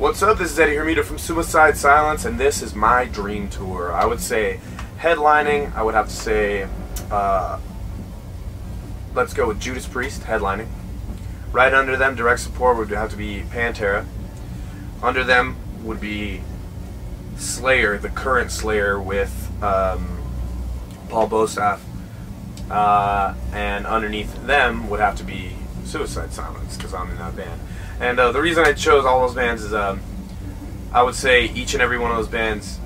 What's up? This is Eddie Hermida from Suicide Silence, and this is my dream tour. I would say headlining, I would have to say, let's go with Judas Priest headlining. Right under them, direct support would have to be Pantera. Under them would be Slayer, the current Slayer with Paul Bostaph. And underneath them would have to be Suicide Silence, because I'm in that band. And the reason I chose all those bands is I would say each and every one of those bands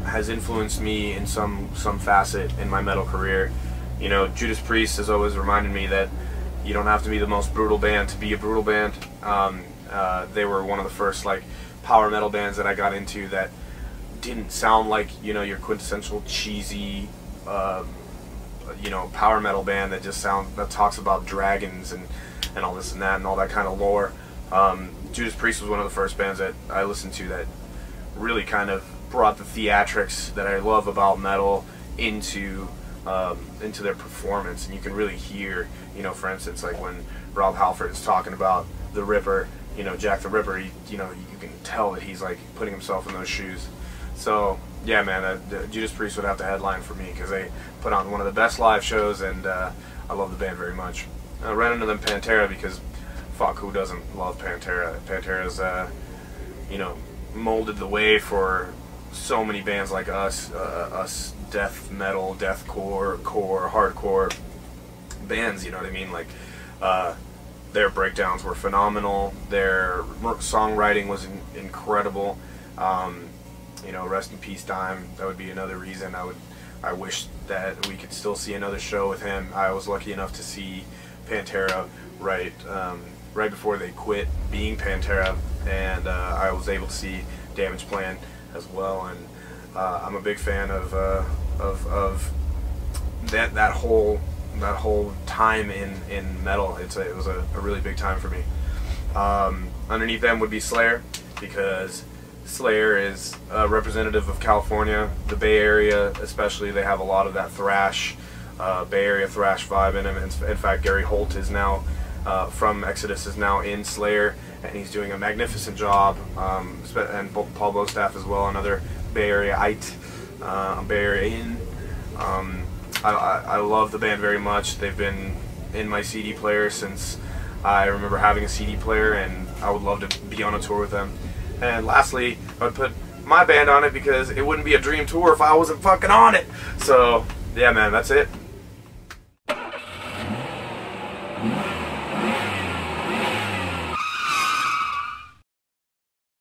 has influenced me in some facet in my metal career. You know, Judas Priest has always reminded me that you don't have to be the most brutal band to be a brutal band. They were one of the first like power metal bands that I got into that didn't sound like, you know, your quintessential cheesy you know, power metal band that just talks about dragons and all this and that and all that kind of lore. Judas Priest was one of the first bands that I listened to that really kind of brought the theatrics that I love about metal into their performance, and you can really hear, you know, for instance, like when Rob Halford is talking about the Ripper, you know, Jack the Ripper, you know, you can tell that he's like putting himself in those shoes. So yeah, man, Judas Priest would have to headline for me because they put on one of the best live shows, and I love the band very much. Right under them, Pantera, because fuck, who doesn't love Pantera? Pantera's, you know, molded the way for so many bands like us, us death metal, deathcore, core, hardcore bands. You know what I mean? Like, their breakdowns were phenomenal. Their songwriting was incredible. You know, rest in peace, Dime. That would be another reason I wish that we could still see another show with him. I was lucky enough to see Pantera right before they quit being Pantera, and I was able to see Damage Plan as well. And I'm a big fan of that whole time in metal. It was a really big time for me. Underneath them would be Slayer, because Slayer is representative of California, the Bay Area especially. They have a lot of that thrash, Bay Area thrash vibe in them. In fact, Gary Holt is now from Exodus is now in Slayer, and he's doing a magnificent job. And Paul Bostaph as well, another Bay Area-ite, Bay Area-in. I love the band very much. They've been in my CD player since I remember having a CD player, and I would love to be on a tour with them. And lastly, I would put my band on it because it wouldn't be a dream tour if I wasn't fucking on it. So yeah, man, that's it.